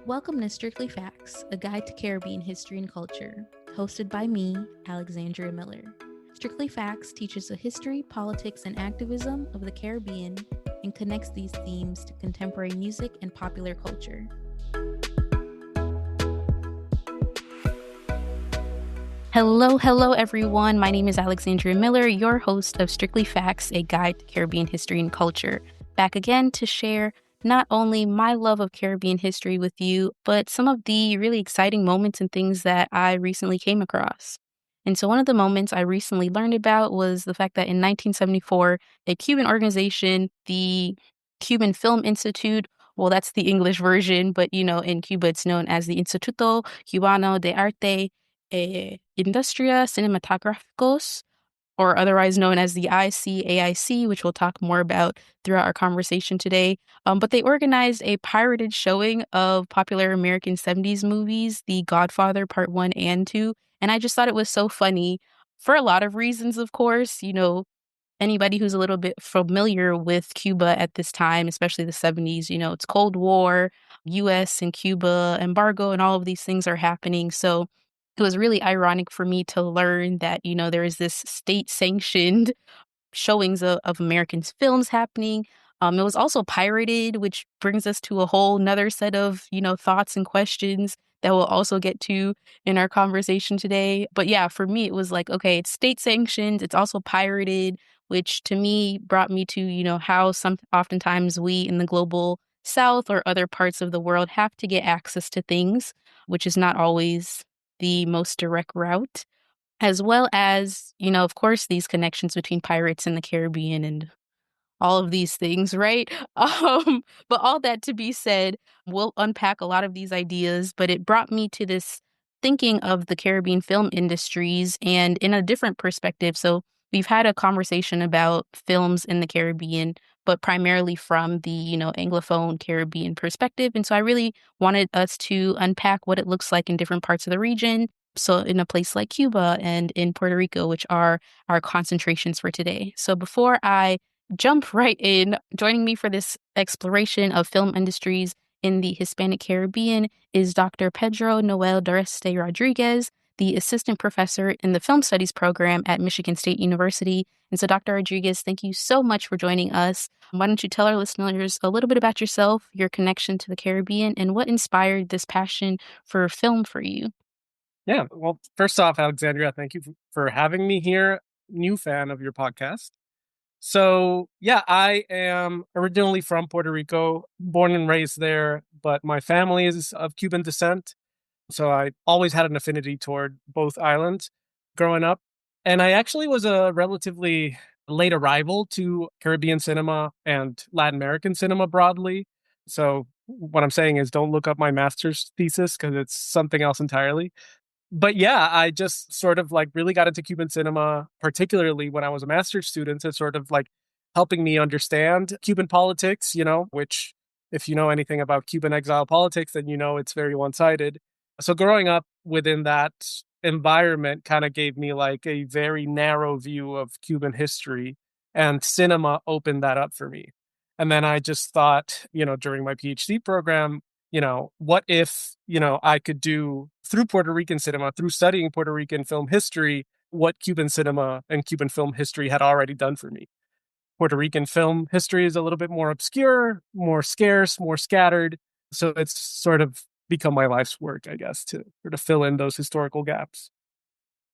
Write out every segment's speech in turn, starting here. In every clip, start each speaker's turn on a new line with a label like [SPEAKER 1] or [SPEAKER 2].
[SPEAKER 1] Welcome to Strictly Facts, a guide to Caribbean history and culture, hosted by me, Alexandria Miller. Strictly Facts teaches the history, politics, and activism of the Caribbean and connects these themes to contemporary music and popular culture. Hello, everyone. My name is Alexandria Miller, your host of Strictly Facts, a guide to Caribbean history and culture. Back again to share not only my love of Caribbean history with you, but some of the really exciting moments and things that I recently came across. And so one of the moments I recently learned about was the fact that in 1974, a Cuban organization, the Cuban Film Institute, well, that's the English version, but in Cuba, it's known as the Instituto Cubano de Arte Industria Cinematográficos, or otherwise known as the ICAIC, which we'll talk more about throughout our conversation today. But they organized a pirated showing of popular American 70s movies, The Godfather Part 1 and 2. And I just thought it was so funny for a lot of reasons, of course. Anybody who's a little bit familiar with Cuba at this time, especially the 70s, it's Cold War, US and Cuba embargo, and all of these things are happening. So it was really ironic for me to learn that, there is this state-sanctioned showings of American films happening. It was also pirated, which brings us to a whole nother set of, thoughts and questions that we'll also get to in our conversation today. But yeah, for me, it was like, okay, it's state-sanctioned. It's also pirated, which to me brought me to, how oftentimes we in the global South or other parts of the world have to get access to things, which is not always the most direct route, as well as, of course, these connections between pirates and the Caribbean and all of these things, right? But all that to be said, we'll unpack a lot of these ideas, but it brought me to this thinking of the Caribbean film industries and in a different perspective. So we've had a conversation about films in the Caribbean, but primarily from the, Anglophone Caribbean perspective. And so I really wanted us to unpack what it looks like in different parts of the region. So in a place like Cuba and in Puerto Rico, which are our concentrations for today. So before I jump right in, joining me for this exploration of film industries in the Hispanic Caribbean is Dr. Pedro Noel Doreste Rodríguez, the assistant professor in the film studies program at Michigan State University. And so, Dr. Rodriguez, thank you so much for joining us. Why don't you tell our listeners a little bit about yourself, your connection to the Caribbean, and what inspired this passion for film for you?
[SPEAKER 2] Yeah. Well, first off, Alexandria, thank you for having me here. New fan of your podcast. So, yeah, I am originally from Puerto Rico, born and raised there, but my family is of Cuban descent. So I always had an affinity toward both islands growing up. And I actually was a relatively late arrival to Caribbean cinema and Latin American cinema broadly. So what I'm saying is don't look up my master's thesis because it's something else entirely. But yeah, I just sort of like really got into Cuban cinema, particularly when I was a master's student, and sort of like helping me understand Cuban politics, which if you know anything about Cuban exile politics, then it's very one-sided. So growing up within that environment kind of gave me like a very narrow view of Cuban history, and cinema opened that up for me. And then I just thought, during my PhD program, what if, I could do through Puerto Rican cinema, through studying Puerto Rican film history, what Cuban cinema and Cuban film history had already done for me. Puerto Rican film history is a little bit more obscure, more scarce, more scattered. So it's sort of become my life's work, I guess, to sort of fill in those historical gaps.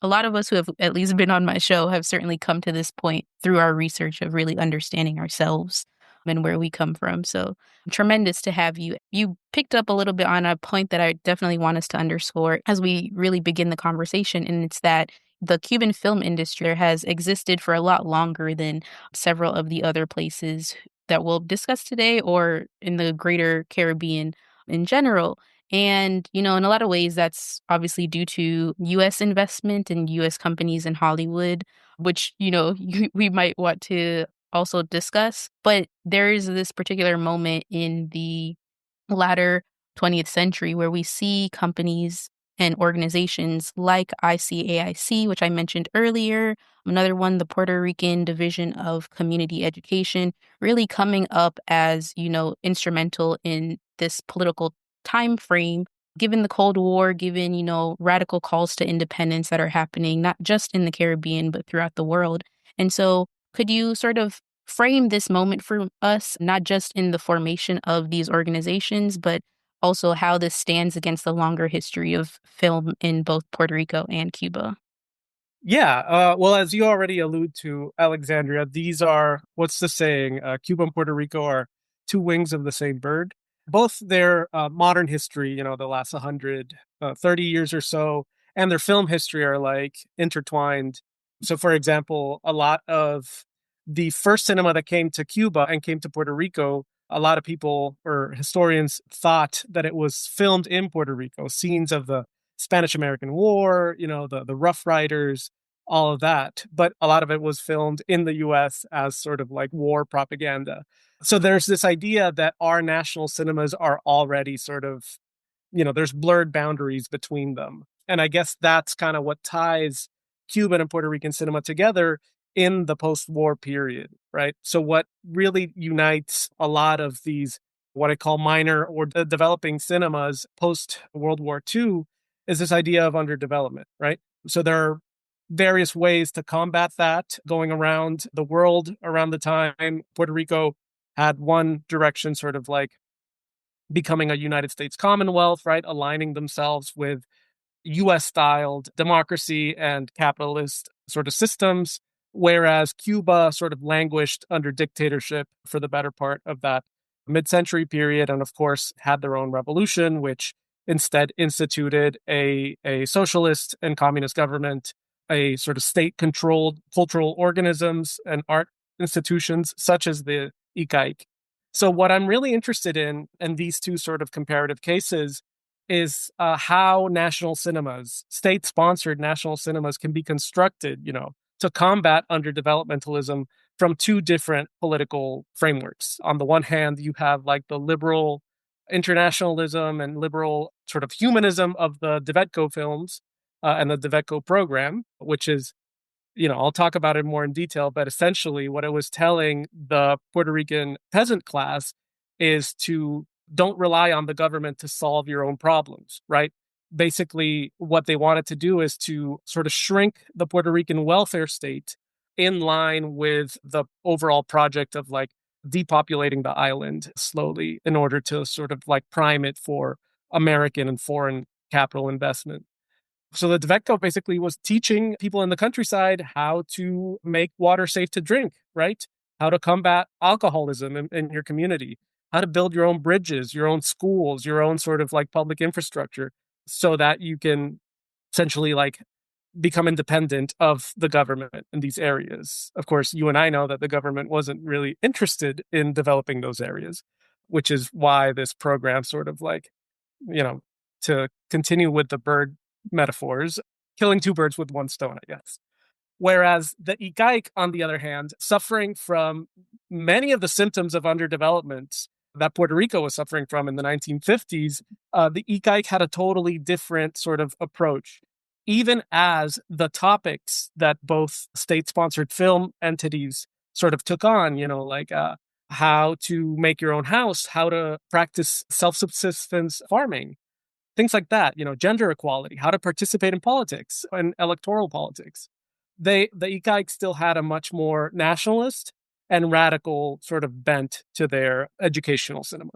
[SPEAKER 1] A lot of us who have at least been on my show have certainly come to this point through our research of really understanding ourselves and where we come from. So tremendous to have you. You picked up a little bit on a point that I definitely want us to underscore as we really begin the conversation. And it's that the Cuban film industry has existed for a lot longer than several of the other places that we'll discuss today or in the greater Caribbean in general. And, in a lot of ways, that's obviously due to US investment and US companies in Hollywood, which, we might want to also discuss. But there is this particular moment in the latter 20th century where we see companies and organizations like ICAIC, which I mentioned earlier, another one, the Puerto Rican Division of Community Education, really coming up as, instrumental in this political time frame, given the Cold War, given, radical calls to independence that are happening, not just in the Caribbean, but throughout the world. And so could you sort of frame this moment for us, not just in the formation of these organizations, but also how this stands against the longer history of film in both Puerto Rico and Cuba?
[SPEAKER 2] Yeah, well, as you already allude to, Alexandria, these are what's the saying? Cuba and Puerto Rico are two wings of the same bird. Both their modern history, the last 130 years or so, and their film history are like intertwined. So, for example, a lot of the first cinema that came to Cuba and came to Puerto Rico, a lot of people or historians thought that it was filmed in Puerto Rico, scenes of the Spanish American War, the Rough Riders, all of that. But a lot of it was filmed in the US as sort of like war propaganda. So there's this idea that our national cinemas are already sort of, there's blurred boundaries between them. And I guess that's kind of what ties Cuban and Puerto Rican cinema together in the post-war period, right? So what really unites a lot of these, what I call minor or developing cinemas post World War II, is this idea of underdevelopment, right? So there are various ways to combat that going around the world around the time. Puerto Rico had one direction, sort of like becoming a United States Commonwealth, right? Aligning themselves with US styled democracy and capitalist sort of systems, whereas Cuba sort of languished under dictatorship for the better part of that mid century period. And of course, had their own revolution, which instead instituted a socialist and communist government, a sort of state controlled cultural organisms and art institutions such as the ICAIC. So, what I'm really interested in these two sort of comparative cases, is how national cinemas, state-sponsored national cinemas, can be constructed, to combat underdevelopmentalism from two different political frameworks. On the one hand, you have like the liberal internationalism and liberal sort of humanism of the DeVetco films and the DeVetco program, which is, I'll talk about it more in detail, but essentially what it was telling the Puerto Rican peasant class is to don't rely on the government to solve your own problems, right? Basically, what they wanted to do is to sort of shrink the Puerto Rican welfare state in line with the overall project of like depopulating the island slowly in order to sort of like prime it for American and foreign capital investment. So the DeVetco basically was teaching people in the countryside how to make water safe to drink, right? How to combat alcoholism in your community, how to build your own bridges, your own schools, your own sort of like public infrastructure so that you can essentially like become independent of the government in these areas. Of course, you and I know that the government wasn't really interested in developing those areas, which is why this program sort of like, you know, to continue with the bird metaphors, killing two birds with one stone, I guess. Whereas the ICAIC, on the other hand, suffering from many of the symptoms of underdevelopment that Puerto Rico was suffering from in the 1950s, the ICAIC had a totally different sort of approach. Even as the topics that both state sponsored film entities sort of took on, like how to make your own house, how to practice self subsistence farming, things like that, gender equality, how to participate in politics and electoral politics. The ICAIC still had a much more nationalist and radical sort of bent to their educational cinema.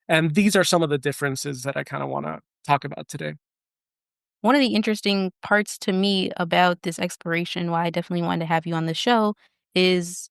[SPEAKER 2] And these are some of the differences that I kind of want to talk about today.
[SPEAKER 1] One of the interesting parts to me about this exploration, why I definitely wanted to have you on the show, is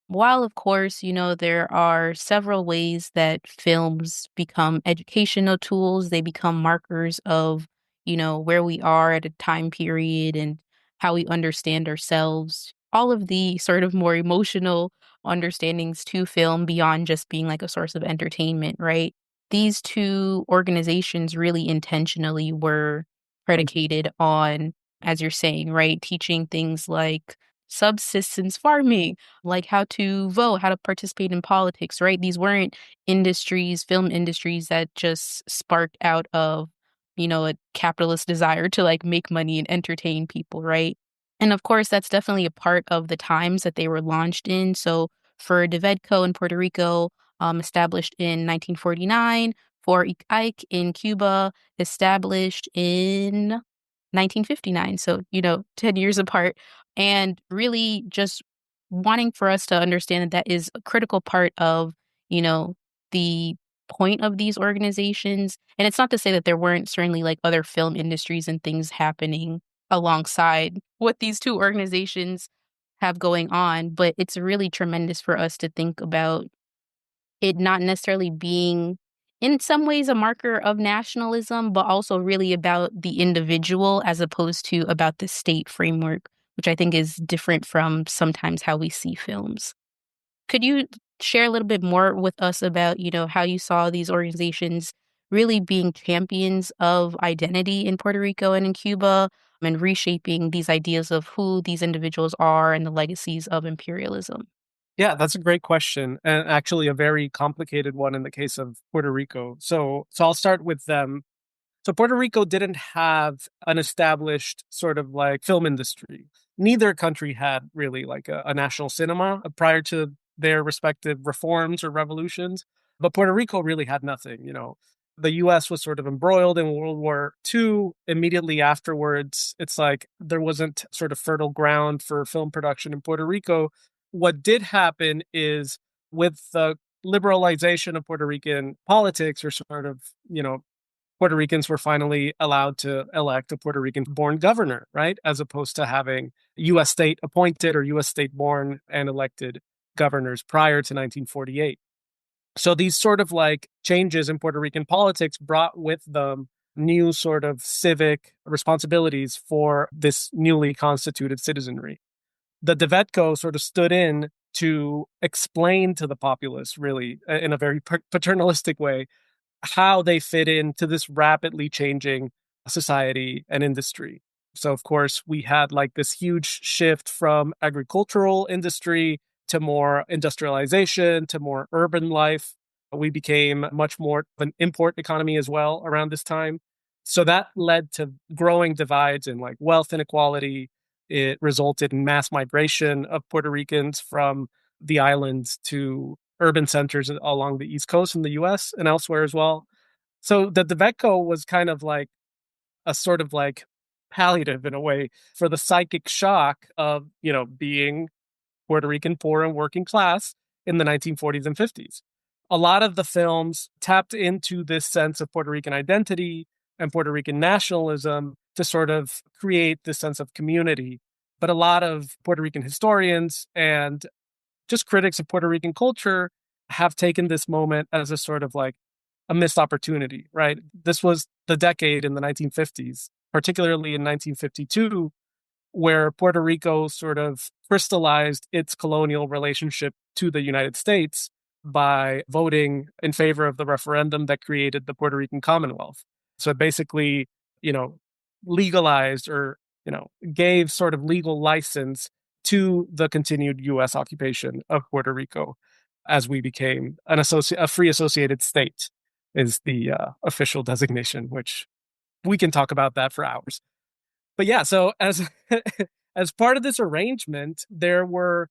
[SPEAKER 1] while, of course, there are several ways that films become educational tools, they become markers of, where we are at a time period and how we understand ourselves. All of the sort of more emotional understandings to film beyond just being like a source of entertainment, right? These two organizations really intentionally were predicated on, as you're saying, right, teaching things like subsistence farming, like how to vote, how to participate in politics, right? These weren't industries, film industries that just sparked out of, a capitalist desire to like make money and entertain people, right? And of course, that's definitely a part of the times that they were launched in. So for DeVedco in Puerto Rico, established in 1949, for ICAIC in Cuba, established in 1959. So, 10 years apart. And really just wanting for us to understand that that is a critical part of, the point of these organizations. And it's not to say that there weren't certainly like other film industries and things happening alongside what these two organizations have going on, but it's really tremendous for us to think about it not necessarily being in some ways a marker of nationalism, but also really about the individual as opposed to about the state framework, which I think is different from sometimes how we see films. Could you share a little bit more with us about, how you saw these organizations really being champions of identity in Puerto Rico and in Cuba and reshaping these ideas of who these individuals are and the legacies of imperialism?
[SPEAKER 2] Yeah, that's a great question, and actually a very complicated one in the case of Puerto Rico. So I'll start with them. So Puerto Rico didn't have an established sort of like film industry. Neither country had really like a national cinema prior to their respective reforms or revolutions. But Puerto Rico really had nothing. The US was sort of embroiled in World War II. Immediately afterwards, it's like there wasn't sort of fertile ground for film production in Puerto Rico. What did happen is with the liberalization of Puerto Rican politics, or sort of, Puerto Ricans were finally allowed to elect a Puerto Rican born governor, right? As opposed to having US state appointed or US state born and elected governors prior to 1948. So these sort of like changes in Puerto Rican politics brought with them new sort of civic responsibilities for this newly constituted citizenry. The DeVetco sort of stood in to explain to the populace, really, in a very paternalistic way, how they fit into this rapidly changing society and industry. So, of course, we had like this huge shift from agricultural industry to more industrialization to more urban life. We became much more of an import economy as well around this time. So that led to growing divides in like wealth inequality. It resulted in mass migration of Puerto Ricans from the islands to urban centers along the East Coast in the US and elsewhere as well. So the Vetco was kind of like a sort of like palliative in a way for the psychic shock of, being Puerto Rican poor and working class in the 1940s and 50s. A lot of the films tapped into this sense of Puerto Rican identity and Puerto Rican nationalism to sort of create this sense of community. But a lot of Puerto Rican historians and just critics of Puerto Rican culture have taken this moment as a sort of like a missed opportunity, right? This was the decade in the 1950s, particularly in 1952, where Puerto Rico sort of crystallized its colonial relationship to the United States by voting in favor of the referendum that created the Puerto Rican Commonwealth. So it basically, you know, legalized or, gave sort of legal license to the continued US occupation of Puerto Rico as we became a free associated state is the official designation, which we can talk about that for hours. But yeah, so as as part of this arrangement, there were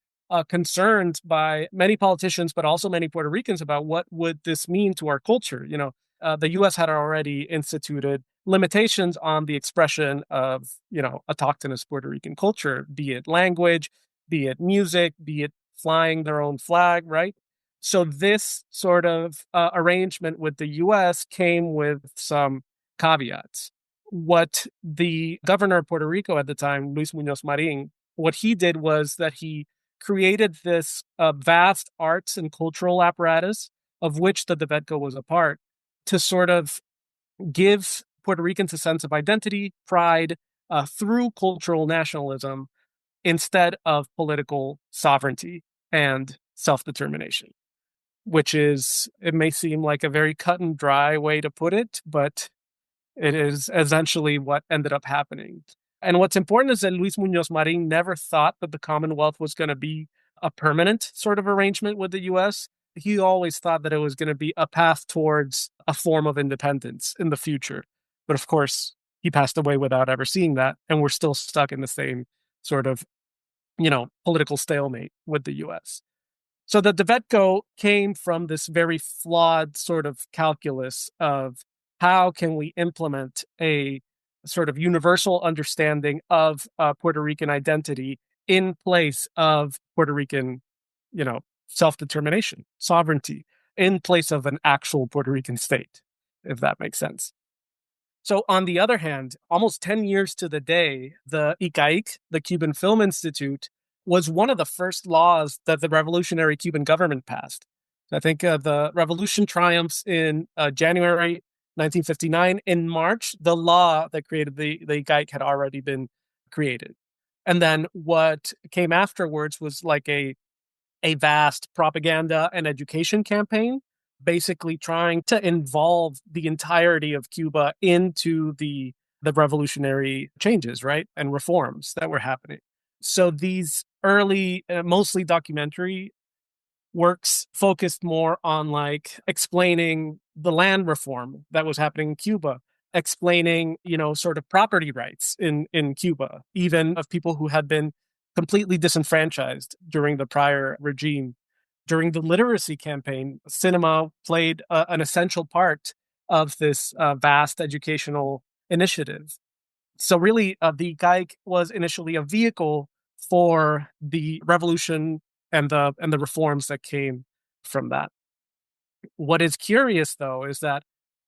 [SPEAKER 2] concerns by many politicians, but also many Puerto Ricans about what would this mean to our culture. The U.S. had already instituted limitations on the expression of, autochthonous Puerto Rican culture, be it language, be it music, be it flying their own flag, right? So this sort of arrangement with the U.S. came with some caveats. What the governor of Puerto Rico at the time, Luis Muñoz Marin, what he did was that he created this vast arts and cultural apparatus of which the DeVetco was a part to sort of give Puerto Ricans a sense of identity, pride through cultural nationalism instead of political sovereignty and self-determination, which is, it may seem like a very cut and dry way to put it, but it is essentially what ended up happening. And what's important is that Luis Muñoz Marin never thought that the Commonwealth was going to be a permanent sort of arrangement with the US. He always thought that it was going to be a path towards a form of independence in the future. But of course, he passed away without ever seeing that. And we're still stuck in the same sort of, political stalemate with the US. So the Devetco came from this very flawed sort of calculus of how can we implement a sort of universal understanding of Puerto Rican identity in place of Puerto Rican, you know, self-determination, sovereignty, in place of an actual Puerto Rican state, if that makes sense. So, on the other hand, almost 10 years to the day, the ICAIC, the Cuban Film Institute, was one of the first laws that the revolutionary Cuban government passed. I think the revolution triumphs in January 1959. In March, the law that created the ICAIC had already been created. And then what came afterwards was like a vast propaganda and education campaign, basically trying to involve the entirety of Cuba into the revolutionary changes, right, and reforms that were happening. So these early, mostly documentary works focused more on like explaining the land reform that was happening in Cuba, explaining, sort of property rights in Cuba, even of people who had been completely disenfranchised during the prior regime. During the literacy campaign, cinema played an essential part of this vast educational initiative. So really, the GAIC was initially a vehicle for the revolution and the reforms that came from that. What is curious, though, is that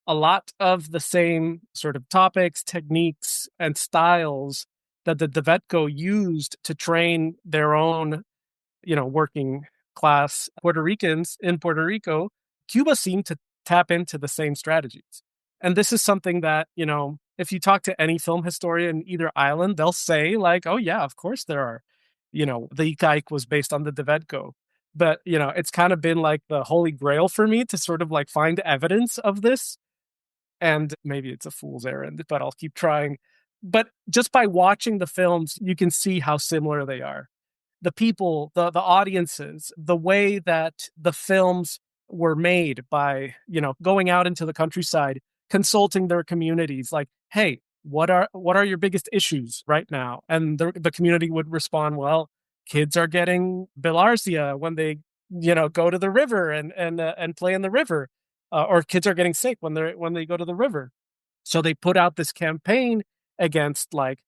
[SPEAKER 2] a lot of the same sort of topics, techniques, and styles that the Devetco used to train their own, working class Puerto Ricans in Puerto Rico, Cuba seemed to tap into the same strategies. And this is something that, if you talk to any film historian in either island, they'll say, like, oh, yeah, of course there are. The ICAIC was based on the Devetco. But, it's kind of been like the holy grail for me to sort of like find evidence of this. And maybe it's a fool's errand, but I'll keep trying. But just by watching the films, you can see how similar they are. The people, the audiences, the way that the films were made by, going out into the countryside, consulting their communities, like, hey, what are your biggest issues right now? And the community would respond, well, kids are getting bilharzia when they, go to the river and play in the river, or kids are getting sick when they go to the river. So they put out this campaign against like,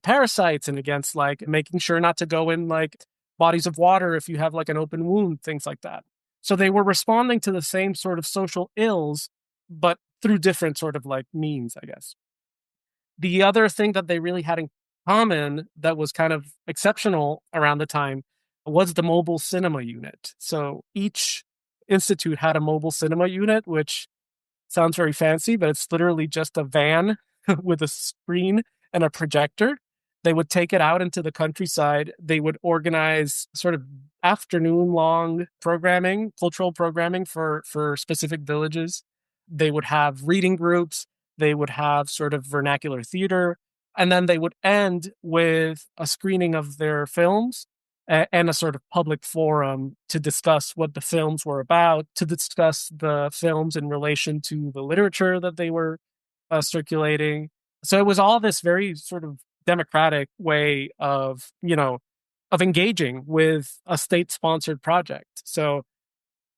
[SPEAKER 2] parasites and against like making sure not to go in like bodies of water if you have like an open wound, things like that. So they were responding to the same sort of social ills, but through different sort of like means, I guess. The other thing that they really had in common that was kind of exceptional around the time was the mobile cinema unit. So each institute had a mobile cinema unit, which sounds very fancy, but it's literally just a van with a screen and a projector. They would take it out into the countryside. They would organize sort of afternoon long programming, cultural programming for specific villages. They would have reading groups. They would have sort of vernacular theater. And then they would end with a screening of their films and a sort of public forum to discuss what the films were about, to discuss the films in relation to the literature that they were circulating. So it was all this very sort of democratic way of engaging with a state-sponsored project. So,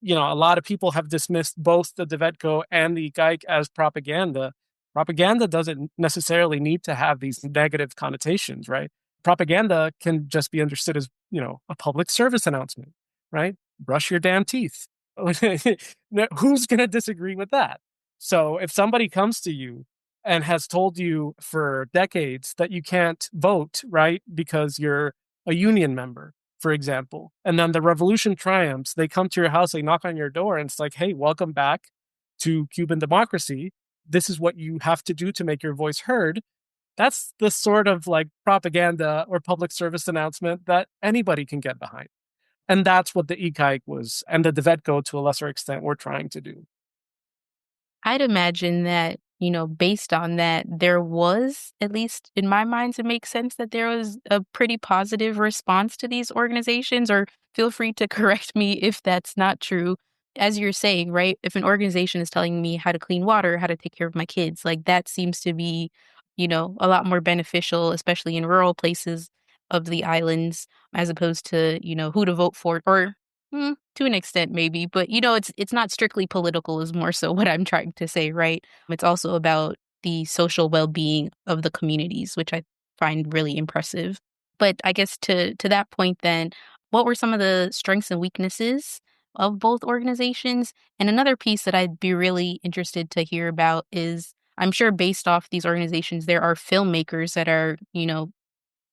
[SPEAKER 2] a lot of people have dismissed both the Devetco and the GAIC as propaganda. Propaganda doesn't necessarily need to have these negative connotations, right? Propaganda can just be understood as, a public service announcement, right? Brush your damn teeth. Who's going to disagree with that? So if somebody comes to you and has told you for decades that you can't vote, right, because you're a union member, for example, and then the revolution triumphs, they come to your house, they knock on your door, and it's like, hey, welcome back to Cuban democracy. This is what you have to do to make your voice heard. That's the sort of like propaganda or public service announcement that anybody can get behind. And that's what the ICAIC was, and the Devetco to a lesser extent were trying to do.
[SPEAKER 1] I'd imagine that, based on that, there was, at least in my mind, it makes sense that there was a pretty positive response to these organizations, or feel free to correct me if that's not true. As you're saying, right? If an organization is telling me how to clean water, how to take care of my kids, like that seems to be, a lot more beneficial, especially in rural places of the islands, as opposed to, who to vote for, or To an extent, maybe, but it's not strictly political. Is more so what I'm trying to say, right? It's also about the social well-being of the communities, which I find really impressive. But I guess to that point, then, what were some of the strengths and weaknesses of both organizations? And another piece that I'd be really interested to hear about is, I'm sure based off these organizations, there are filmmakers that are,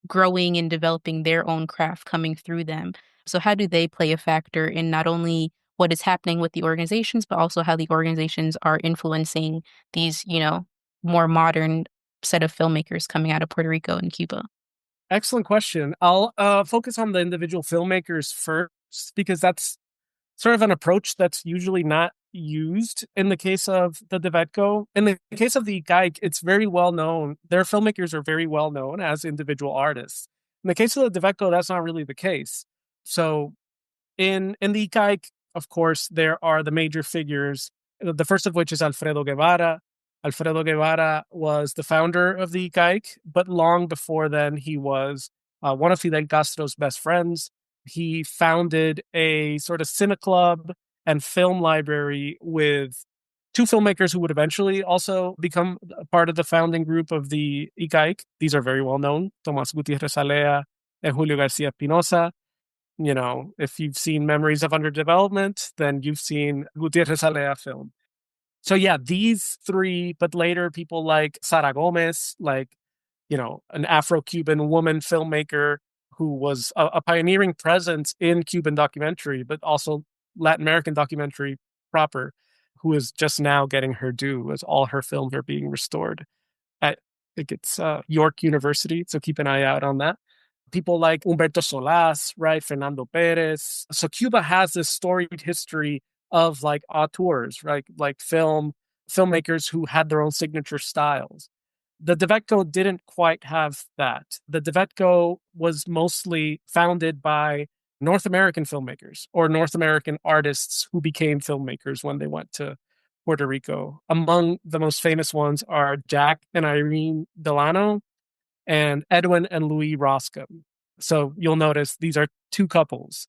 [SPEAKER 1] growing and developing their own craft coming through them. So how do they play a factor in not only what is happening with the organizations, but also how the organizations are influencing these, more modern set of filmmakers coming out of Puerto Rico and Cuba?
[SPEAKER 2] Excellent question. I'll focus on the individual filmmakers first because that's sort of an approach that's usually not used in the case of the DeVetco. In the case of the ICAIC, it's very well known. Their filmmakers are very well known as individual artists. In the case of the DeVetco, that's not really the case. So in the ICAIC, of course, there are the major figures. The first of which is Alfredo Guevara. Alfredo Guevara was the founder of the ICAIC, but long before then, he was one of Fidel Castro's best friends. He founded a sort of cine club and film library with two filmmakers who would eventually also become a part of the founding group of the ICAIC. These are very well known: Tomás Gutiérrez Alea and Julio García Pinoza. If you've seen Memories of Underdevelopment, then you've seen Gutierrez Alea film. So yeah, these three, but later people like Sara Gomez, like, an Afro-Cuban woman filmmaker who was a pioneering presence in Cuban documentary, but also Latin American documentary proper, who is just now getting her due as all her films are being restored at, I think it's York University. So keep an eye out on that. People like Humberto Solás, right? Fernando Perez. So Cuba has this storied history of like auteurs, right? Like filmmakers who had their own signature styles. The DeVetco didn't quite have that. The DeVetco was mostly founded by North American filmmakers or North American artists who became filmmakers when they went to Puerto Rico. Among the most famous ones are Jack and Irene Delano and Edwin and Louis Roscom. So you'll notice these are two couples.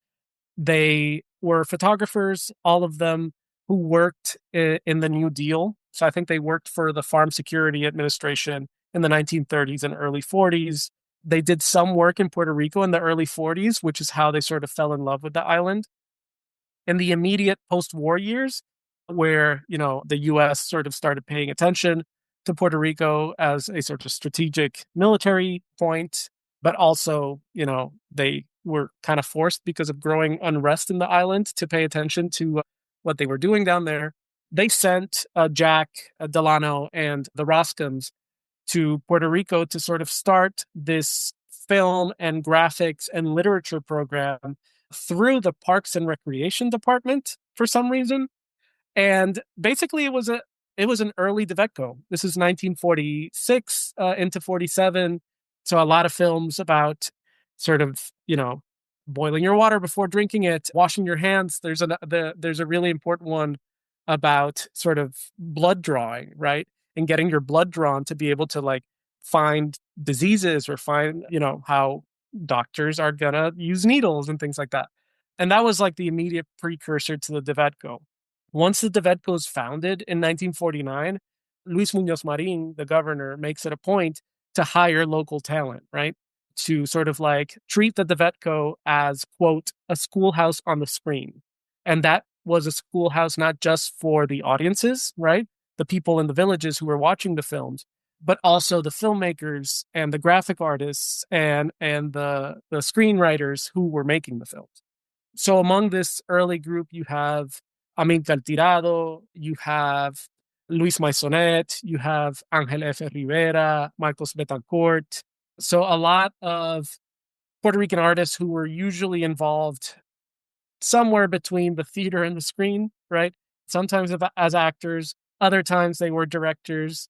[SPEAKER 2] They were photographers, all of them who worked in the New Deal. So I think they worked for the Farm Security Administration in the 1930s and early 40s. They did some work in Puerto Rico in the early 40s, which is how they sort of fell in love with the island. In the immediate post-war years, where, the US sort of started paying attention to Puerto Rico as a sort of strategic military point, but also, they were kind of forced because of growing unrest in the island to pay attention to what they were doing down there. They sent Jack Delano and the Roscoms to Puerto Rico to sort of start this film and graphics and literature program through the Parks and Recreation Department for some reason. And basically, it was an early DeVetco. This is 1946 into 47. So a lot of films about sort of, boiling your water before drinking it, washing your hands. There's a really important one about sort of blood drawing, right? And getting your blood drawn to be able to like find diseases or find, how doctors are gonna use needles and things like that. And that was like the immediate precursor to the DeVetco. Once the DeVetco is founded in 1949, Luis Muñoz Marin, the governor, makes it a point to hire local talent, right? To sort of like treat the DeVetco as, quote, a schoolhouse on the screen. And that was a schoolhouse not just for the audiences, right? The people in the villages who were watching the films, but also the filmmakers and the graphic artists and the screenwriters who were making the films. So among this early group, you have Amílcar Tirado, you have Luis Maisonet, you have Ángel F. Rivera, Marcos Betancourt. So a lot of Puerto Rican artists who were usually involved somewhere between the theater and the screen, right? Sometimes as actors, other times they were directors.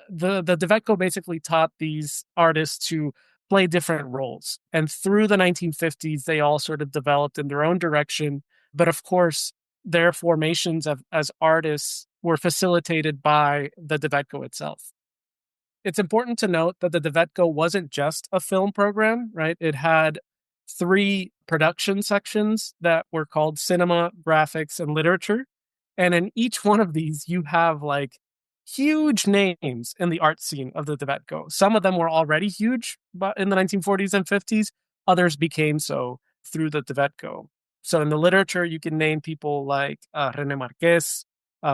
[SPEAKER 2] The DeVetco basically taught these artists to play different roles. And through the 1950s, they all sort of developed in their own direction. But of course, their formations as artists were facilitated by the DeVetco itself. It's important to note that the DeVetco wasn't just a film program, right? It had three production sections that were called cinema, graphics, and literature. And in each one of these, you have like huge names in the art scene of the Tibetco. Some of them were already huge but in the 1940s and 50s. Others became so through the Tibetco. So in the literature, you can name people like René Marquez,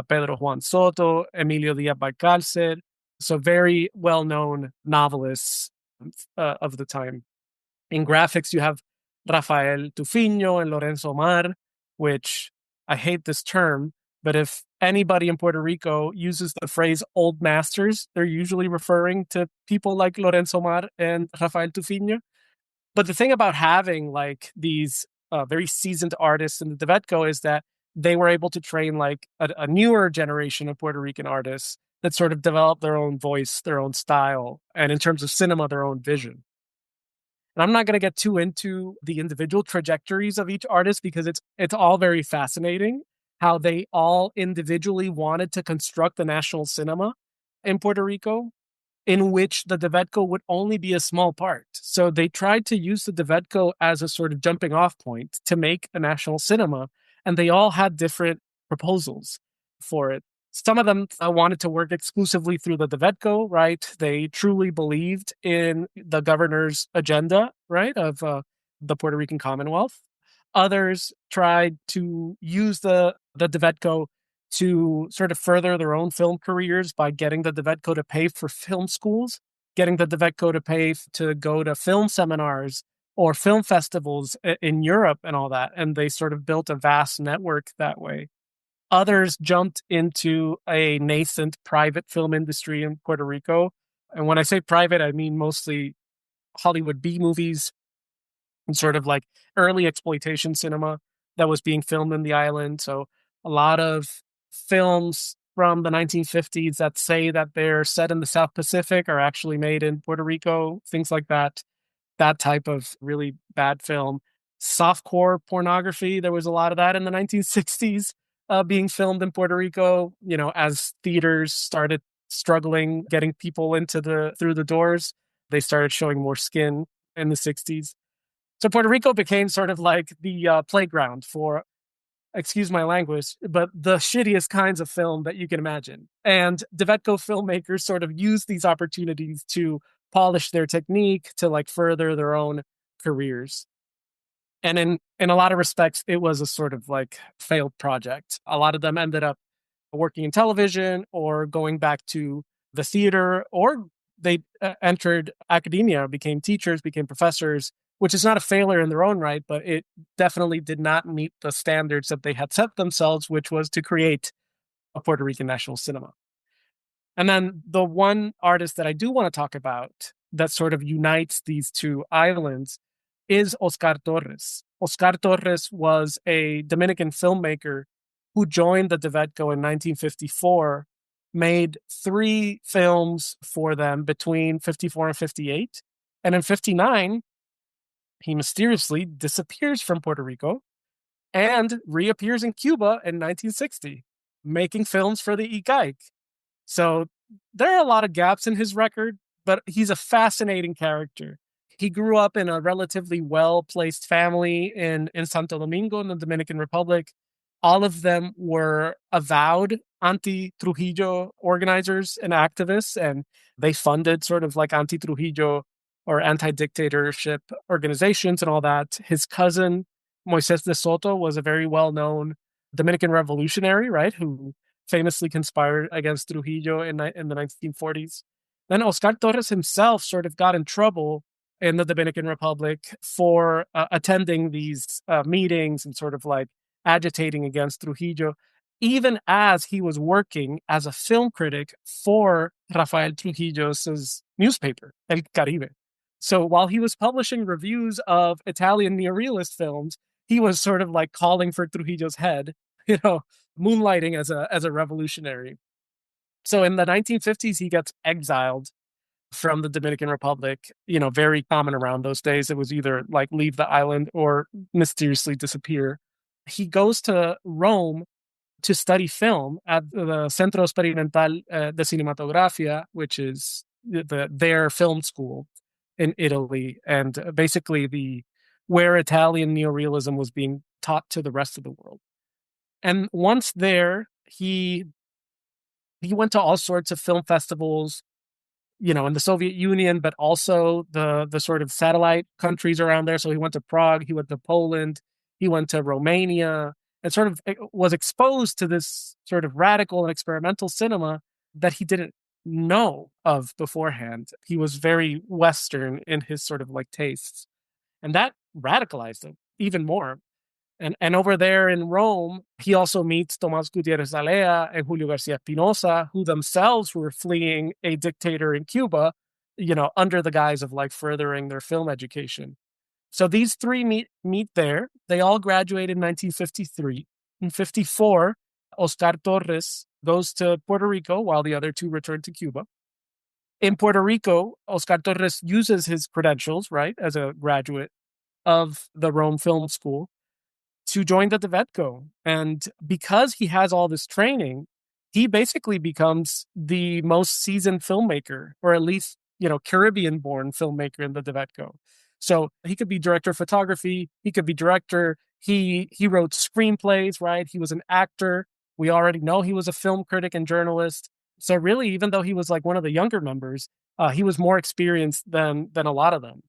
[SPEAKER 2] Pedro Juan Soto, Emilio Díaz Balcarce. So very well-known novelists of the time. In graphics, you have Rafael Tufino and Lorenzo Mar, which I hate this term, but if anybody in Puerto Rico uses the phrase old masters, they're usually referring to people like Lorenzo Mar and Rafael Tufino. But the thing about having like these very seasoned artists in the Tibetco is that they were able to train like a newer generation of Puerto Rican artists that sort of develop their own voice, their own style, and in terms of cinema, their own vision. And I'm not going to get too into the individual trajectories of each artist because it's all very fascinating how they all individually wanted to construct the national cinema in Puerto Rico, in which the Tibetco would only be a small part. So they tried to use the Tibetco as a sort of jumping off point to make a national cinema, and they all had different proposals for it. Some of them wanted to work exclusively through the Tibetco, right? They truly believed in the governor's agenda, right, of the Puerto Rican Commonwealth. Others tried to use the Tibetco to sort of further their own film careers by getting the Tibetco to pay for film schools, getting the Tibetco to pay to go to film seminars or film festivals in Europe and all that. And they sort of built a vast network that way. Others jumped into a nascent private film industry in Puerto Rico. And when I say private, I mean mostly Hollywood B movies and sort of like early exploitation cinema that was being filmed in the island. So a lot of films from the 1950s that say that they're set in the South Pacific are actually made in Puerto Rico, things like that. That type of really bad film. Softcore pornography, there was a lot of that in the 1960s being filmed in Puerto Rico, you know, as theaters started struggling getting people through the doors. They started showing more skin in the 60s. So Puerto Rico became sort of like the playground for, excuse my language, but the shittiest kinds of film that you can imagine. And Tibetco filmmakers sort of use these opportunities to polish their technique, to like further their own careers. And in a lot of respects, it was a sort of like failed project. A lot of them ended up working in television or going back to the theater, or they entered academia, became teachers, became professors, which is not a failure in their own right, but it definitely did not meet the standards that they had set themselves, which was to create a Puerto Rican national cinema. And then the one artist that I do want to talk about that sort of unites these two islands is Oscar Torres. Oscar Torres was a Dominican filmmaker who joined the Tibetco in 1954, made three films for them between 54 and 58. And in 59, he mysteriously disappears from Puerto Rico and reappears in Cuba in 1960, making films for the ICAIC. So there are a lot of gaps in his record, but he's a fascinating character. He grew up in a relatively well-placed family in Santo Domingo in the Dominican Republic. All of them were avowed anti-Trujillo organizers and activists, and they funded sort of like anti-Trujillo or anti-dictatorship organizations and all that. His cousin, Moises de Soto, was a very well-known Dominican revolutionary, right, who famously conspired against Trujillo in the 1940s. Then Oscar Torres himself sort of got in trouble in the Dominican Republic for attending these meetings and sort of like agitating against Trujillo, even as he was working as a film critic for Rafael Trujillo's newspaper, El Caribe. So while he was publishing reviews of Italian neorealist films, he was sort of like calling for Trujillo's head, you know, moonlighting as a revolutionary. So in the 1950s, he gets exiled from the Dominican Republic, you know, very common around those days. It was either like leave the island or mysteriously disappear. He goes to Rome to study film at the Centro Experimental de Cinematografia, which is their film school in Italy. And basically where Italian neorealism was being taught to the rest of the world. And once there, he went to all sorts of film festivals, in the Soviet Union, but also the sort of satellite countries around there. So he went to Prague, he went to Poland, he went to Romania, and sort of was exposed to this sort of radical and experimental cinema that he didn't know of beforehand. He was very Western in his sort of like tastes, and that radicalized him even more. And over there in Rome, he also meets Tomás Gutiérrez Alea and Julio Garcia Pinoza, who themselves were fleeing a dictator in Cuba, under the guise of like furthering their film education. So these three meet there. They all graduate in 1953. In 54, Oscar Torres goes to Puerto Rico while the other two return to Cuba. In Puerto Rico, Oscar Torres uses his credentials, right, as a graduate of the Rome Film School to join the DeVetco. And because he has all this training, he basically becomes the most seasoned filmmaker, or at least, Caribbean-born filmmaker in the DeVetco. So he could be director of photography, he could be director, he wrote screenplays, right? He was an actor. We already know he was a film critic and journalist. So really, even though he was like one of the younger members, he was more experienced than a lot of them.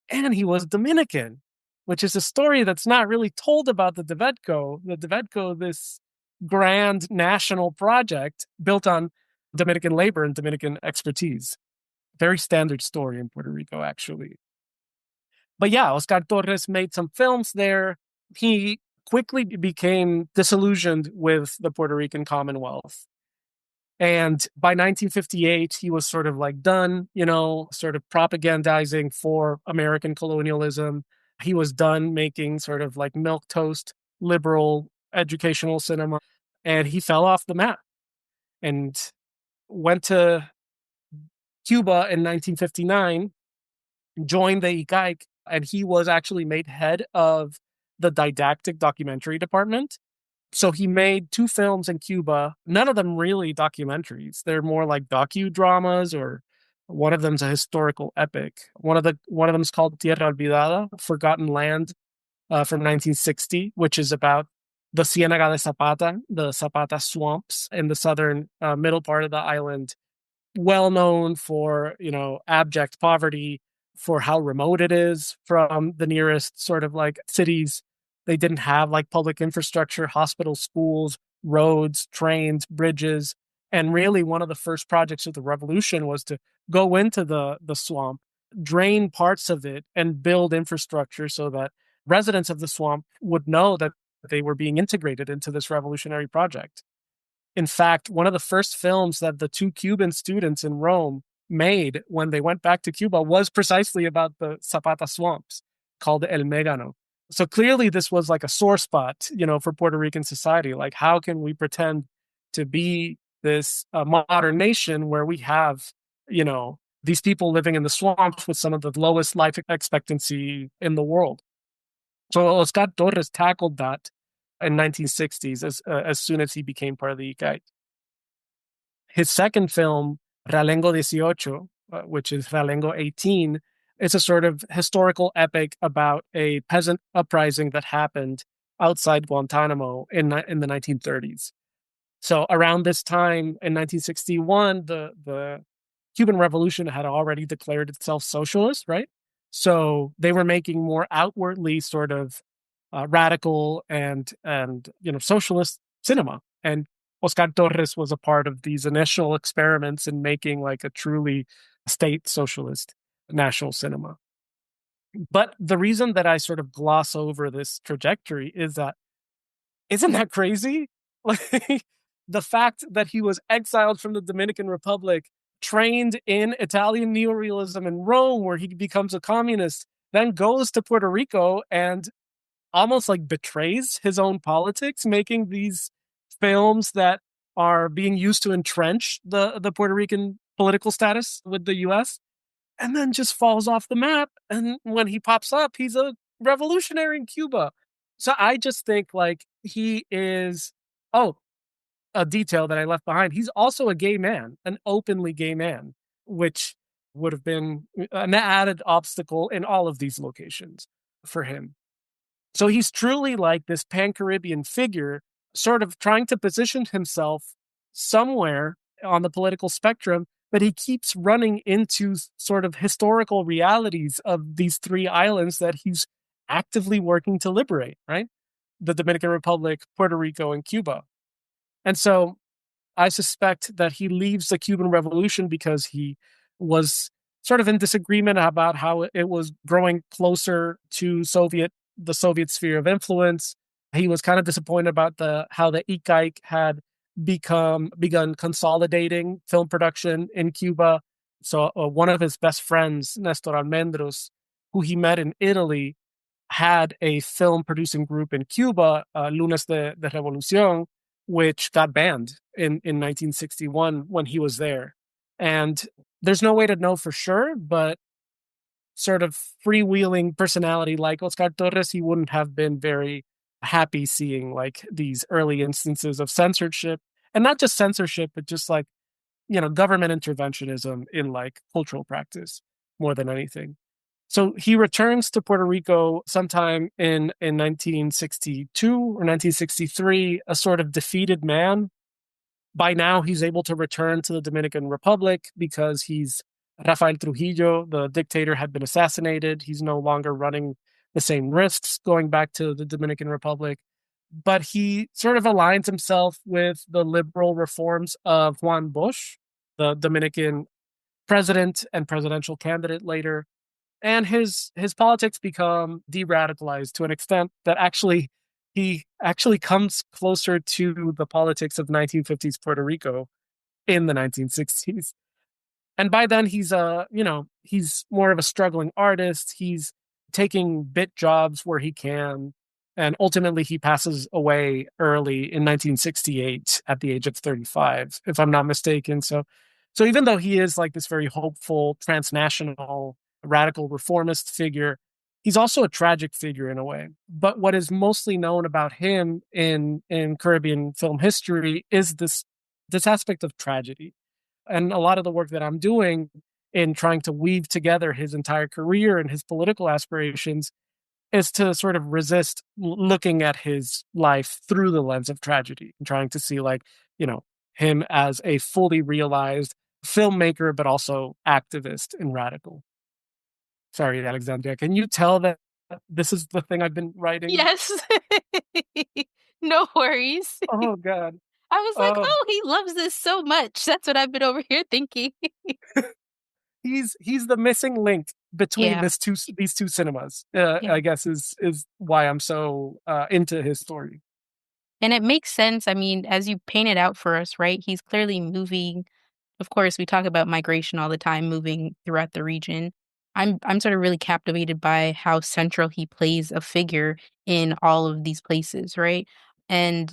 [SPEAKER 2] And he was Dominican, which is a story that's not really told about the DeVetco. The DeVetco, this grand national project built on Dominican labor and Dominican expertise. Very standard story in Puerto Rico, actually. But yeah, Oscar Torres made some films there. He quickly became disillusioned with the Puerto Rican Commonwealth. And by 1958, he was sort of like done, sort of propagandizing for American colonialism. He was done making sort of like milquetoast liberal educational cinema. And he fell off the map and went to Cuba in 1959, joined the ICAIC, and he was actually made head of the didactic documentary department. So he made two films in Cuba, none of them really documentaries. They're more like docudramas, or one of them's a historical epic. One of them is called Tierra Olvidada, Forgotten Land, from 1960, which is about the Ciénaga de Zapata, the Zapata swamps in the southern middle part of the island, well known for, abject poverty, for how remote it is from the nearest sort of like cities. They didn't have like public infrastructure, hospitals, schools, roads, trains, bridges. And really, one of the first projects of the revolution was to go into the swamp, drain parts of it, and build infrastructure so that residents of the swamp would know that they were being integrated into this revolutionary project. In fact, one of the first films that the two Cuban students in Rome made when they went back to Cuba was precisely about the Zapata swamps, called El Megano. So clearly this was like a sore spot, for Puerto Rican society. Like, how can we pretend to be this modern nation where we have, these people living in the swamps with some of the lowest life expectancy in the world? So Oscar Torres tackled that in 1960s as soon as he became part of the ICAIC. His second film, Realengo 18, which is Realengo 18, is a sort of historical epic about a peasant uprising that happened outside Guantanamo in the 1930s. So around this time in 1961, the Cuban Revolution had already declared itself socialist, right? So they were making more outwardly sort of radical and socialist cinema. And Oscar Torres was a part of these initial experiments in making like a truly state socialist national cinema. But the reason that I sort of gloss over this trajectory is that, isn't that crazy? Like, the fact that he was exiled from the Dominican Republic, trained in Italian neorealism in Rome, where he becomes a communist, then goes to Puerto Rico and almost like betrays his own politics, making these films that are being used to entrench the Puerto Rican political status with the US, and then just falls off the map. And when he pops up, he's a revolutionary in Cuba. So I just think like he is, a detail that I left behind. He's also a gay man, an openly gay man, which would have been an added obstacle in all of these locations. for him. So he's truly like this pan-Caribbean figure, sort of trying to position himself somewhere on the political spectrum, but he keeps running into sort of historical realities of these three islands that he's actively working to liberate, right? The Dominican Republic, Puerto Rico, and Cuba. And so I suspect that he leaves the Cuban Revolution because he was sort of in disagreement about how it was growing closer to the Soviet sphere of influence. He was kind of disappointed about the how the ICAIC had begun consolidating film production in Cuba. So one of his best friends, Nestor Almendros, who he met in Italy, had a film producing group in Cuba, Lunes de Revolución, which got banned in 1961 when he was there. And there's no way to know for sure, but sort of freewheeling personality like Oscar Torres, he wouldn't have been very happy seeing like these early instances of censorship, and not just censorship, but just like, government interventionism in like cultural practice more than anything. So he returns to Puerto Rico sometime in 1962 or 1963, a sort of defeated man. By now, he's able to return to the Dominican Republic because Rafael Trujillo, the dictator, had been assassinated. He's no longer running the same risks going back to the Dominican Republic. But he sort of aligns himself with the liberal reforms of Juan Bosch, the Dominican president and presidential candidate later. And his politics become de-radicalized to an extent that he actually comes closer to the politics of 1950s Puerto Rico in the 1960s. And by then he's more of a struggling artist. He's taking bit jobs where he can, and ultimately he passes away early in 1968 at the age of 35, if I'm not mistaken. So even though he is like this very hopeful transnational radical reformist figure, he's also a tragic figure in a way. But what is mostly known about him in Caribbean film history is this aspect of tragedy. And a lot of the work that I'm doing in trying to weave together his entire career and his political aspirations is to sort of resist looking at his life through the lens of tragedy and trying to see like, him as a fully realized filmmaker, but also activist and radical. Sorry, Alexandria. Can you tell that this is the thing I've been writing?
[SPEAKER 1] Yes. No worries.
[SPEAKER 2] Oh God.
[SPEAKER 1] I was like,
[SPEAKER 2] Oh,
[SPEAKER 1] oh, he loves this so much. That's what I've been over here thinking.
[SPEAKER 2] he's the missing link between
[SPEAKER 1] Yeah.
[SPEAKER 2] these two cinemas.
[SPEAKER 1] Yeah.
[SPEAKER 2] I guess is why I'm so into his story.
[SPEAKER 1] And it makes sense. I mean, as you painted out for us, right? He's clearly moving. Of course, we talk about migration all the time, moving throughout the region. I'm sort of really captivated by how central he plays a figure in all of these places, right? And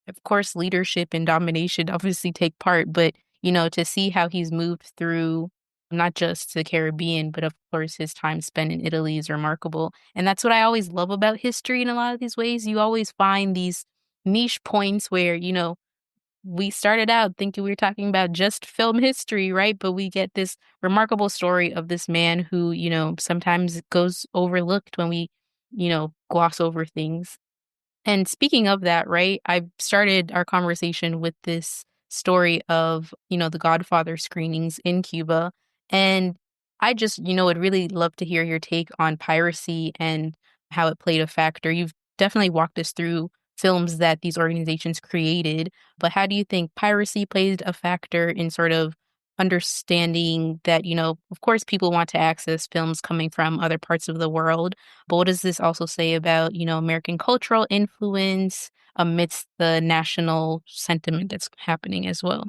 [SPEAKER 1] of course, leadership and domination obviously take part, but to see how he's moved through not just the Caribbean, but of course his time spent in Italy is remarkable. And that's what I always love about history in a lot of these ways. You always find these niche points where, we started out thinking we were talking about just film history, right? But we get this remarkable story of this man who, sometimes goes overlooked when we, gloss over things. And speaking of that, right, I started our conversation with this story of, the Godfather screenings in Cuba. And I just, would really love to hear your take on piracy and how it played a factor. You've definitely walked us through films that these organizations created, but how do you think piracy played a factor in sort of understanding that, of course, people want to access films coming from other parts of the world, but what does this also say about, American cultural influence amidst the national sentiment that's happening as well?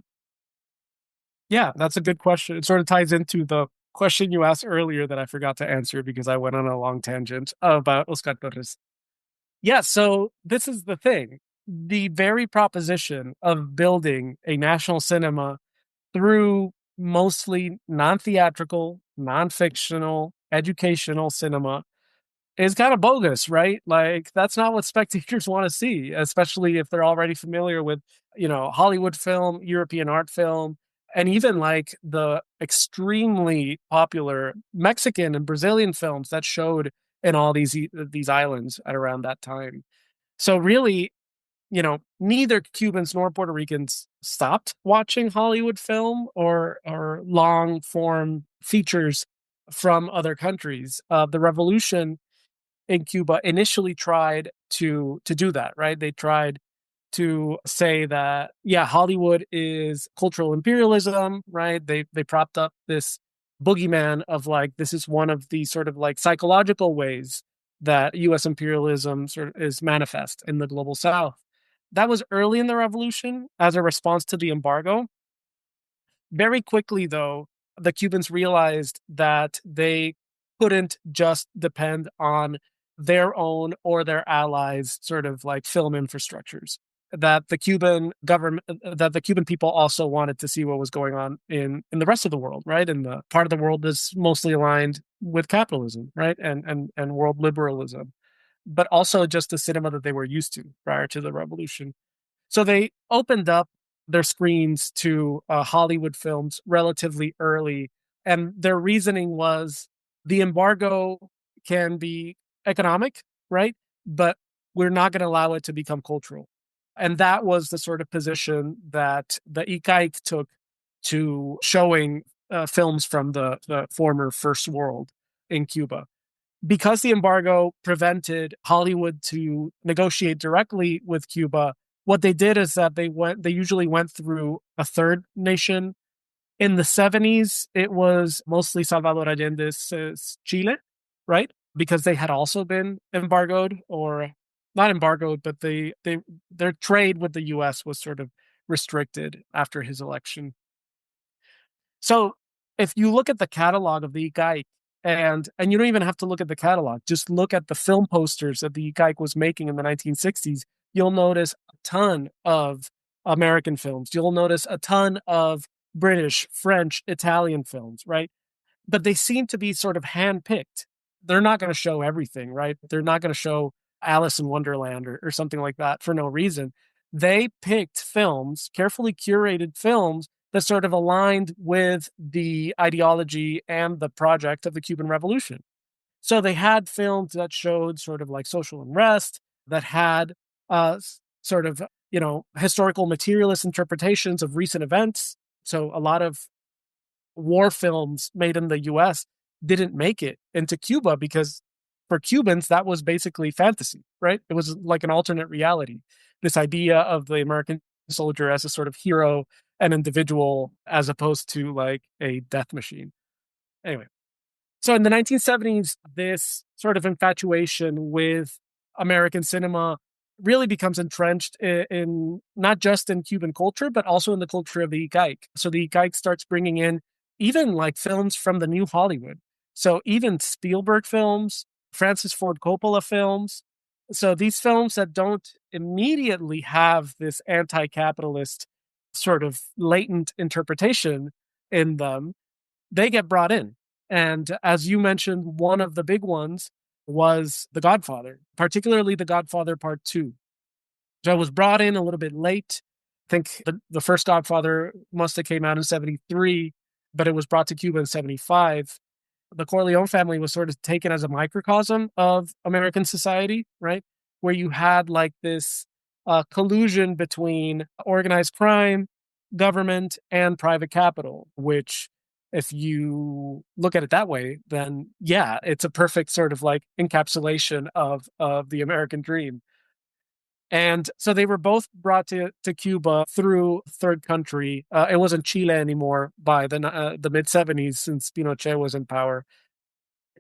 [SPEAKER 2] Yeah, that's a good question. It sort of ties into the question you asked earlier that I forgot to answer because I went on a long tangent about Oscar Torres. Yeah, so this is the thing. The very proposition of building a national cinema through mostly non theatrical, non fictional, educational cinema is kind of bogus, right? Like that's not what spectators want to see, especially if they're already familiar with, Hollywood film, European art film, and even like the extremely popular Mexican and Brazilian films that showed in all these islands at around that time. So really, neither Cubans nor Puerto Ricans stopped watching Hollywood film or long form features from other countries. The revolution in Cuba initially tried to do that, right? They tried to say that, yeah, Hollywood is cultural imperialism, right? They propped up this boogeyman of like, this is one of the sort of like psychological ways that US imperialism sort of is manifest in the global South. That was early in the revolution as a response to the embargo. Very quickly, though, the Cubans realized that they couldn't just depend on their own or their allies' sort of like film infrastructures. That the Cuban government, that the Cuban people also wanted to see what was going on in the rest of the world, right? And the part of the world that's mostly aligned with capitalism, right? And world liberalism, but also just the cinema that they were used to prior to the revolution. So they opened up their screens to Hollywood films relatively early. And their reasoning was the embargo can be economic, right? But we're not going to allow it to become cultural. And that was the sort of position that the ICAIC took to showing films from the former First World in Cuba. Because the embargo prevented Hollywood to negotiate directly with Cuba, what they did is that they usually went through a third nation. In the 70s, it was mostly Salvador Allende's Chile, right? Because they had also been embargoed, or not embargoed, but their trade with the US was sort of restricted after his election. So if you look at the catalog of the ICAIC, and you don't even have to look at the catalog, just look at the film posters that the ICAIC was making in the 1960s, you'll notice a ton of American films. You'll notice a ton of British, French, Italian films, right? But they seem to be sort of handpicked. They're not going to show everything, right? They're not going to show Alice in Wonderland or something like that for no reason. They picked films, carefully curated films that sort of aligned with the ideology and the project of the Cuban Revolution. So they had films that showed sort of like social unrest, that had sort of, historical materialist interpretations of recent events. So a lot of war films made in the US didn't make it into Cuba because for Cubans, that was basically fantasy, right? It was like an alternate reality. This idea of the American soldier as a sort of hero and individual as opposed to like a death machine. Anyway, so in the 1970s, this sort of infatuation with American cinema really becomes entrenched in not just in Cuban culture, but also in the culture of the ICAIC. So the ICAIC starts bringing in even like films from the new Hollywood. So even Spielberg films, Francis Ford Coppola films. So these films that don't immediately have this anti-capitalist sort of latent interpretation in them, they get brought in. And as you mentioned, one of the big ones was The Godfather, particularly The Godfather Part 2. So I was brought in a little bit late. I think the first Godfather must have came out in 73, but it was brought to Cuba in 75. The Corleone family was sort of taken as a microcosm of American society, right? Where you had like this collusion between organized crime, government, and private capital, which if you look at it that way, then yeah, it's a perfect sort of like encapsulation of the American dream. And so they were both brought to Cuba through third country. It wasn't Chile anymore by the mid 70s since Pinochet was in power.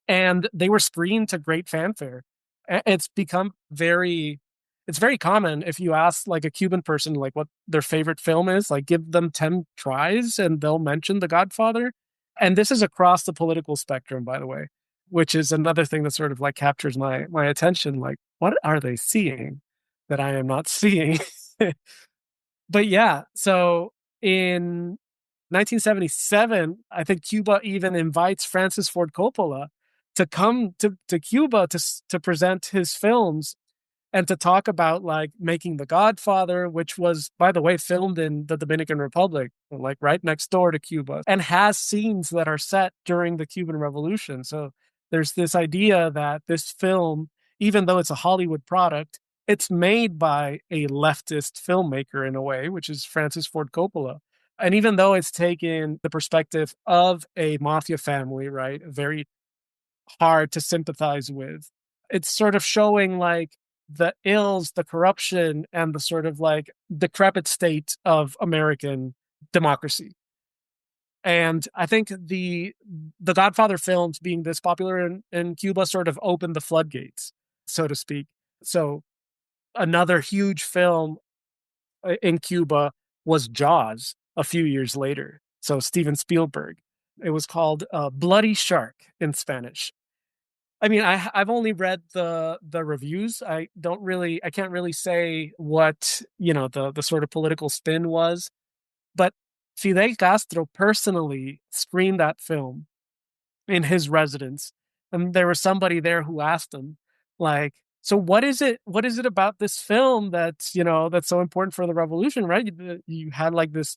[SPEAKER 2] And they were screened to great fanfare. It's become it's very common if you ask like a Cuban person like what their favorite film is, like give them 10 tries and they'll mention The Godfather. And this is across the political spectrum, by the way, which is another thing that sort of like captures my attention. Like, what are they seeing that I am not seeing? But yeah, so in 1977, I think Cuba even invites Francis Ford Coppola to come to Cuba to present his films and to talk about like making The Godfather, which was, by the way, filmed in the Dominican Republic, like right next door to Cuba, and has scenes that are set during the Cuban Revolution. So there's this idea that this film, even though it's a Hollywood product, it's made by a leftist filmmaker in a way, which is Francis Ford Coppola. And even though it's taken the perspective of a mafia family, right, very hard to sympathize with, it's sort of showing like the ills, the corruption, and the sort of like decrepit state of American democracy. And I think the Godfather films being this popular in Cuba sort of opened the floodgates, so to speak. So another huge film in Cuba was Jaws a few years later. So Steven Spielberg. It was called Bloody Shark in Spanish. I mean, I've only read the reviews. I can't really say what, the sort of political spin was, but Fidel Castro personally screened that film in his residence. And there was somebody there who asked him, like, so what is it about this film that's so important for the revolution, right? You had like this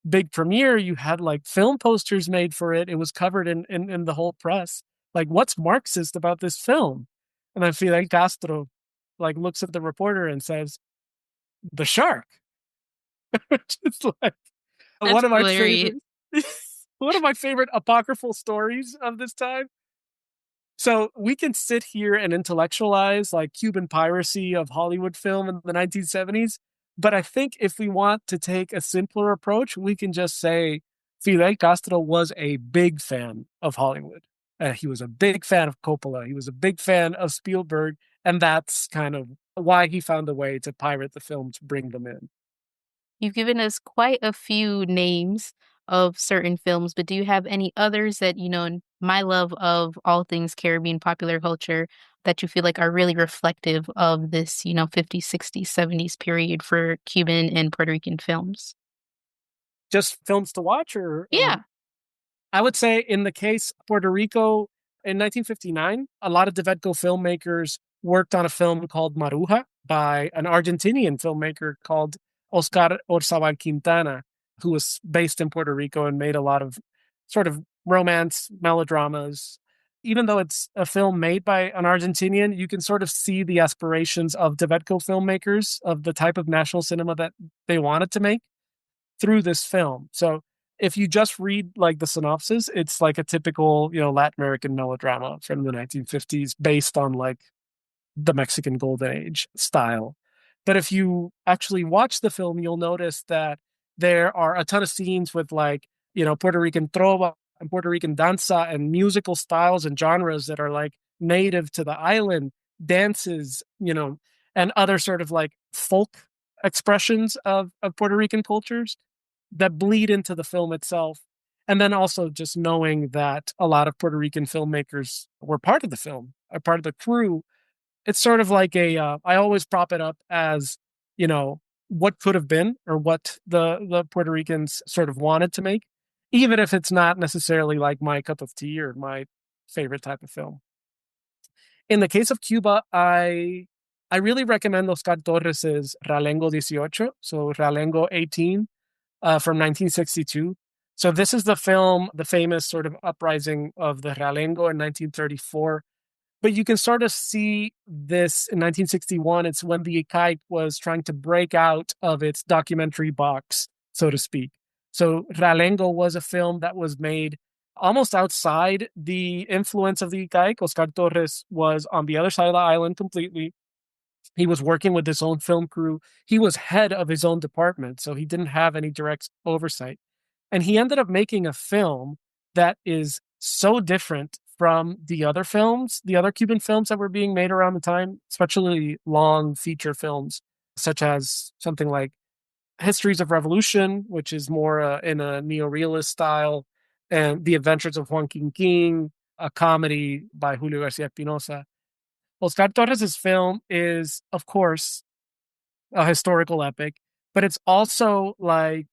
[SPEAKER 2] big premiere, you had like film posters made for it, it was covered in the whole press. Like, what's Marxist about this film? And then Fidel Castro like looks at the reporter and says, the shark. It's like
[SPEAKER 1] That's
[SPEAKER 2] one of my
[SPEAKER 1] hilarious.
[SPEAKER 2] favorite one of my favorite apocryphal stories of this time. So we can sit here and intellectualize like Cuban piracy of Hollywood film in the 1970s. But I think if we want to take a simpler approach, we can just say Fidel Castro was a big fan of Hollywood. He was a big fan of Coppola. He was a big fan of Spielberg. And that's kind of why he found a way to pirate the film to bring them in.
[SPEAKER 1] You've given us quite a few names of certain films, but do you have any others that, in my love of all things Caribbean popular culture, that you feel like are really reflective of this, 50s, 60s, 70s period for Cuban and Puerto Rican films?
[SPEAKER 2] Just films to watch or
[SPEAKER 1] Yeah.
[SPEAKER 2] I would say in the case of Puerto Rico in 1959, a lot of DeVetco filmmakers worked on a film called Maruja by an Argentinian filmmaker called Oscar Orzabal Quintana, who was based in Puerto Rico and made a lot of sort of romance melodramas. Even though it's a film made by an Argentinian, you can sort of see the aspirations of DeVetco filmmakers of the type of national cinema that they wanted to make through this film. So if you just read like the synopsis, it's like a typical, Latin American melodrama from the 1950s based on like the Mexican Golden Age style. But if you actually watch the film, you'll notice that there are a ton of scenes with like, Puerto Rican trova and Puerto Rican danza and musical styles and genres that are like native to the island, dances, and other sort of like folk expressions of Puerto Rican cultures that bleed into the film itself. And then also just knowing that a lot of Puerto Rican filmmakers were part of the film, are part of the crew. It's sort of like I always prop it up as, what could have been or what the Puerto Ricans sort of wanted to make, even if it's not necessarily like my cup of tea or my favorite type of film. In the case of Cuba, I really recommend Oscar Torres's Realengo 18, so Realengo 18, from 1962. So this is the film, the famous sort of uprising of the Realengo in 1934. But you can sort of see this in 1961. It's when the ICAIC was trying to break out of its documentary box, so to speak. So Realengo was a film that was made almost outside the influence of the ICAIC. Oscar Torres was on the other side of the island completely. He was working with his own film crew. He was head of his own department, so he didn't have any direct oversight. And he ended up making a film that is so different from the other films, the other Cuban films that were being made around the time, especially long feature films, such as something like Histories of Revolution, which is more in a neorealist style, and The Adventures of Juan King, a comedy by Julio Garcia Espinosa. Oscar Torres' film is, of course, a historical epic, but it's also like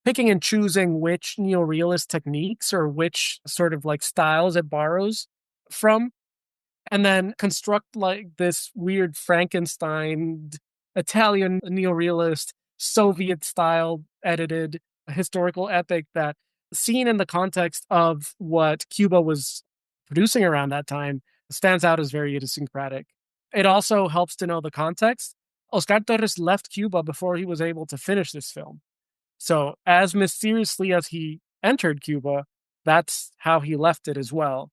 [SPEAKER 2] picking and choosing which neorealist techniques or which sort of like styles it borrows from, and then construct like this weird Frankenstein Italian neorealist Soviet style edited historical epic that seen in the context of what Cuba was producing around that time stands out as very idiosyncratic. It also helps to know the context. Oscar Torres left Cuba before he was able to finish this film. So, as mysteriously as he entered Cuba, that's how he left it as well.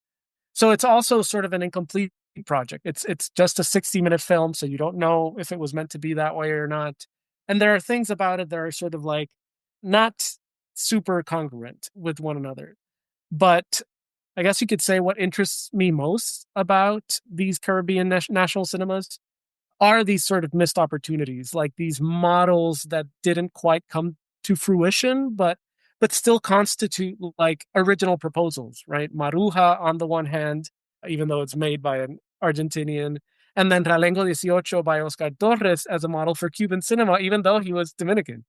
[SPEAKER 2] So it's also sort of an incomplete project. It's just a 60-minute film, so you don't know if it was meant to be that way or not. And there are things about it that are sort of like not super congruent with one another. But I guess you could say what interests me most about these Caribbean national cinemas are these sort of missed opportunities, like these models that didn't quite come to fruition, but still constitute like original proposals, right? Maruja on the one hand, even though it's made by an Argentinian, and then Ralengo 18 by Oscar Torres as a model for Cuban cinema, even though he was Dominican.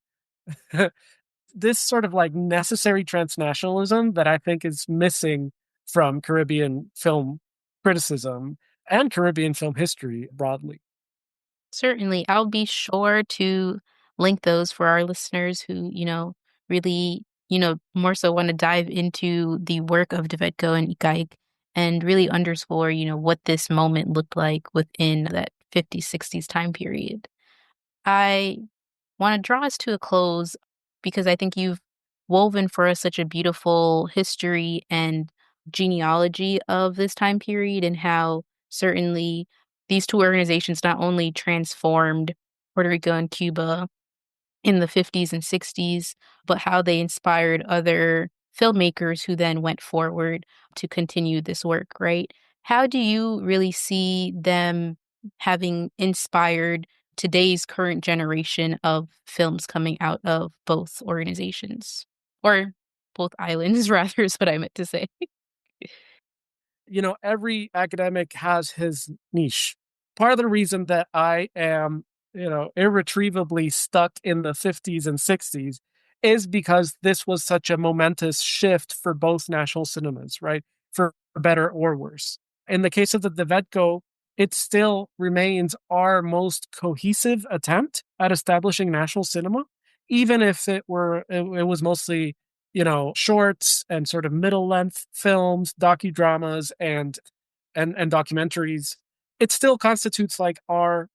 [SPEAKER 2] This sort of like necessary transnationalism that I think is missing from Caribbean film criticism and Caribbean film history broadly.
[SPEAKER 1] Certainly, I'll be sure to link those for our listeners who, really, more so want to dive into the work of DeVetco and ICAIC and really underscore, what this moment looked like within that 50s, 60s time period. I want to draw us to a close because I think you've woven for us such a beautiful history and genealogy of this time period and how certainly these two organizations not only transformed Puerto Rico and Cuba in the 50s and 60s, but how they inspired other filmmakers who then went forward to continue this work, right? How do you really see them having inspired today's current generation of films coming out of both organizations? Or both islands, rather, is what I meant to say.
[SPEAKER 2] Every academic has his niche. Part of the reason that I am, irretrievably stuck in the 50s and 60s is because this was such a momentous shift for both national cinemas, right? For better or worse. In the case of the Vetco, it still remains our most cohesive attempt at establishing national cinema, even if it was mostly shorts and sort of middle length films, docudramas, and documentaries. It still constitutes like our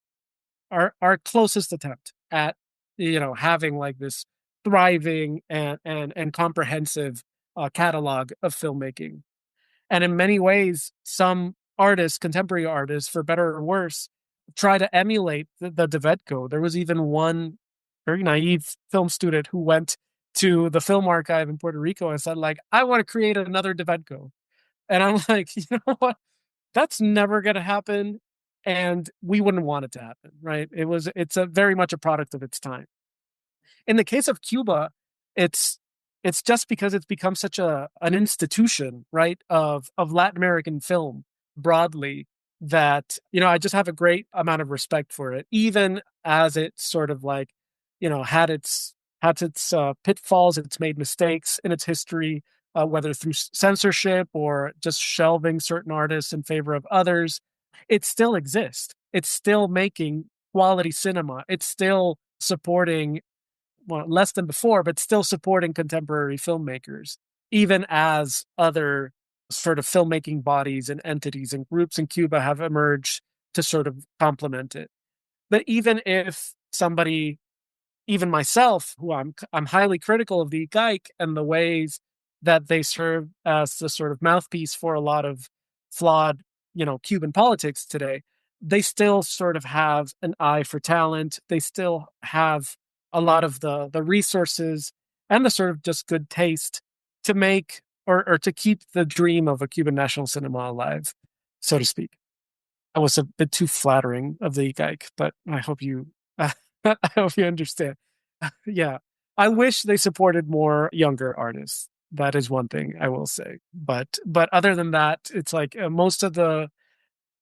[SPEAKER 2] closest attempt at having like this thriving and comprehensive catalog of filmmaking. And in many ways, some artists, contemporary artists, for better or worse, try to emulate the DeVetco. There was even one very naive film student who went to the film archive in Puerto Rico and said, like, I want to create another DeVetco. And I'm like, you know what? That's never going to happen. And we wouldn't want it to happen, right? It's a very much a product of its time. In the case of Cuba, it's it's just because it's become such an institution, right, of Latin American film broadly that I just have a great amount of respect for it, even as it sort of like had its pitfalls, it's made mistakes in its history, whether through censorship or just shelving certain artists in favor of others. It still exists. It's still making quality cinema. It's still supporting, well, less than before, but still supporting contemporary filmmakers, even as other sort of filmmaking bodies and entities and groups in Cuba have emerged to sort of complement it. But even if somebody, even myself, who I'm highly critical of the ICAIC and the ways that they serve as the sort of mouthpiece for a lot of flawed, Cuban politics today, they still sort of have an eye for talent. They still have a lot of the resources and the sort of just good taste to make or to keep the dream of a Cuban national cinema alive, so to speak. I was a bit too flattering of the ICAIC, but I hope you I hope you understand. Yeah. I wish they supported more younger artists. That is one thing I will say. But other than that, it's like most of the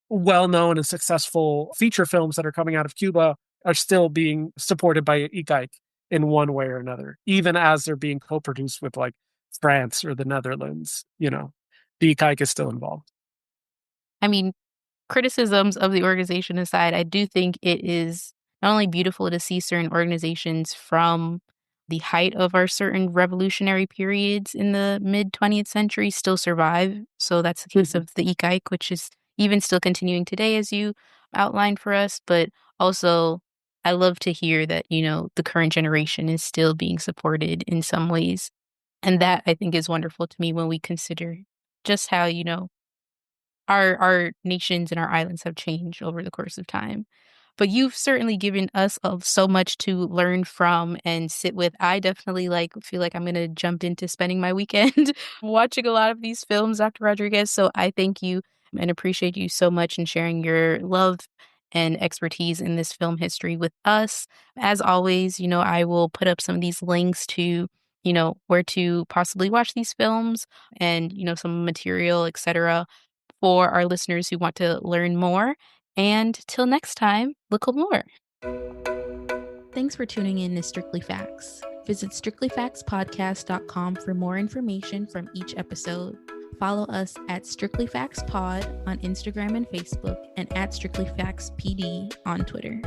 [SPEAKER 2] well-known and successful feature films that are coming out of Cuba are still being supported by ICAIC in one way or another, even as they're being co-produced with like France or the Netherlands. The ICAIC is still involved.
[SPEAKER 1] I mean, criticisms of the organization aside, I do think it is not only beautiful to see certain organizations from the height of our certain revolutionary periods in the mid 20th century still survive. So that's the case of the ICAIC, which is even still continuing today, as you outlined for us. But also, I love to hear that, the current generation is still being supported in some ways. And that I think is wonderful to me when we consider just how, our nations and our islands have changed over the course of time. But you've certainly given us so much to learn from and sit with. I definitely feel like I'm gonna jump into spending my weekend watching a lot of these films, Dr. Rodriguez. So I thank you and appreciate you so much in sharing your love and expertise in this film history with us. As always, I will put up some of these links to, where to possibly watch these films and, some material, etc., for our listeners who want to learn more. And till next time, look more. Thanks for tuning in to Strictly Facts. Visit strictlyfactspodcast.com for more information from each episode. Follow us at Strictly Facts Pod on Instagram and Facebook, and at Strictly Facts PD on Twitter.